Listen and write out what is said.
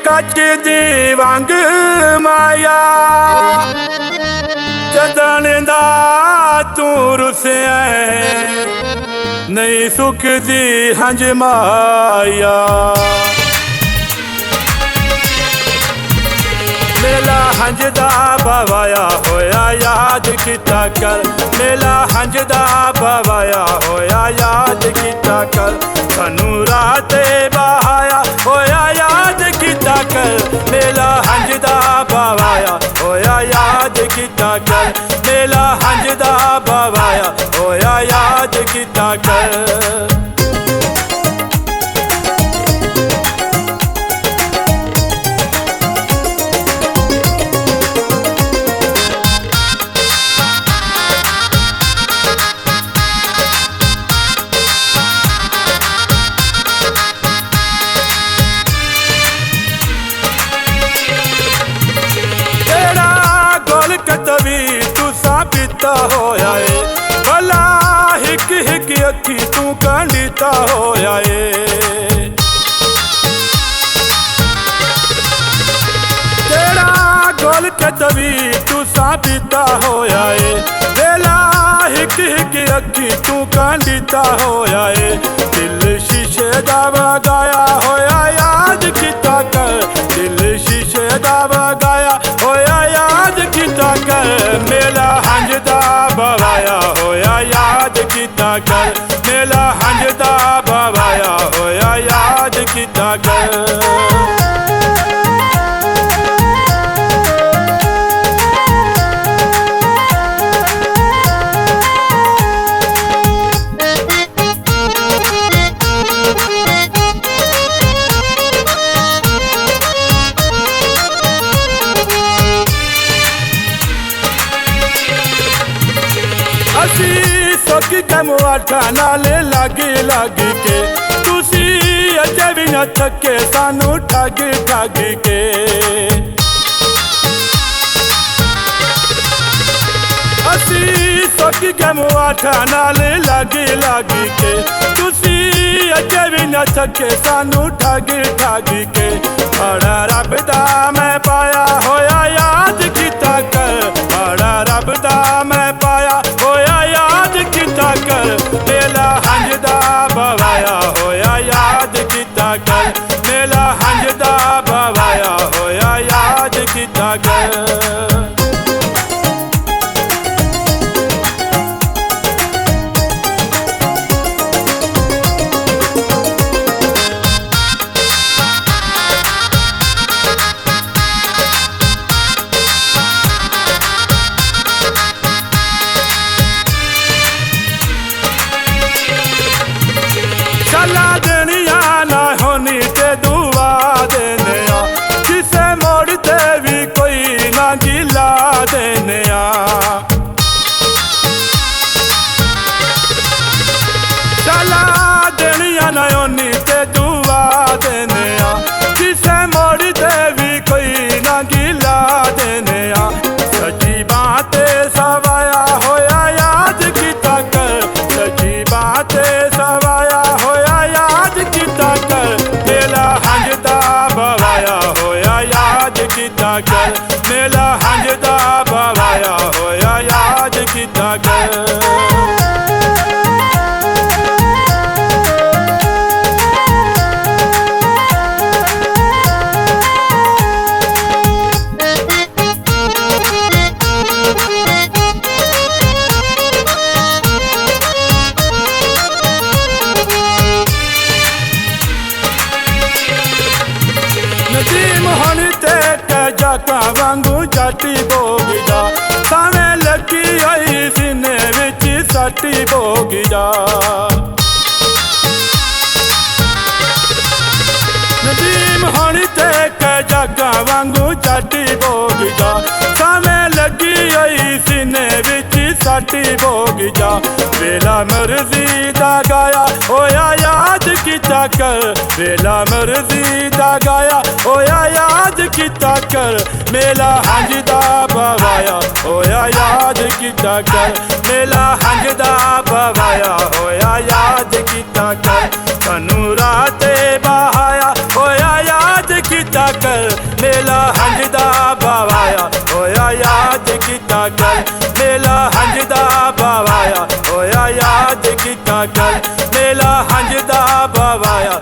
कच दी वांग माया जदन दा तू रुसिया नहीं सुख दी हंज माया मेला हंज दा बवाया होया याद किता कर मेला हंज दा बवाया होया याद किता कर सानू राते बहाया होया याद किता कर मेला हंज दा बवाया होया याद किता कर मेला हंज दा बवाया होया याद किता कर कतवी तुसा पीता होया है भला हिक हिक अखी तू कंडीता होया है तेरा गोल कतवी तुसा पीता होया है भला हिक हिक अखी तू कंडीता होया है दिल शीशे दा वगाया होया याद किता कर दिल शीशे दा वगाया होया याद किता कर मेला हंज दा बवाया होया याद किता कर मेला हंज दा बवाया होया याद किता कर असी सोकी के मुआठा नाले लागी लागी के तुसी अजे भी न थके सानू ठागी ठागी के असी सोकी के मुआठा नाले लागी लागी के तुसी अजे भी न थके सानू ठागी ठागी के बड़ा रब दा मैं पाया होया याद किता कर बड़ा रब दा मैं पाया होया याद किता कर मेला हंज दा बवाया होया याद किता कर मेला हंज दा बवाया होया याद किता कर चला देनिया ना होनी ते दुआ देने किसे मोड़ ते भी कोई ना गिला देने चला देनिया ना होनी ते दुआ देने किसे मोड़ ते भी कोई ना गिला देने सची बातें सवाया होया याद किता कर सची बातें सवाया होया याद किता कर मेला हंज दा बवाया होया याद किता कर मेला हंज दा बवाया होया याद किता कर नदीम हण ते जाका वांगू जाटी बोगी जा सावे लगी आई सीने विच साटी बोगी जा नदीम हण ते जाका वांगू जाटी बोगी जा सावे लगी आई सीने विच साटी बोगी जा वेला मर्जी दा गाया होया याद किता कर वेला मर्जी दा गाया होया याद किता कर मेला हंज दा बवाया होया याद किता कर मेला हंज दा बवाया होया याद किता कर सानू राते बहाया होया याद ਕੀਤਾ ਕਰ ਮੇਲਾ ਹੰਝ ਦਾ ਬਵਾਇਆ ਹੋਇਆ ਯਾਦ ਕੀਤਾ ਕਰ ਮੇਲਾ ਹੰਝ ਦਾ ਬਵਾਇਆ ਹੋਇਆ ਯਾਦ ਕੀਤਾ ਕਰ ਮੇਲਾ ਹੰਝ ਦਾ ਬਵਾਇਆ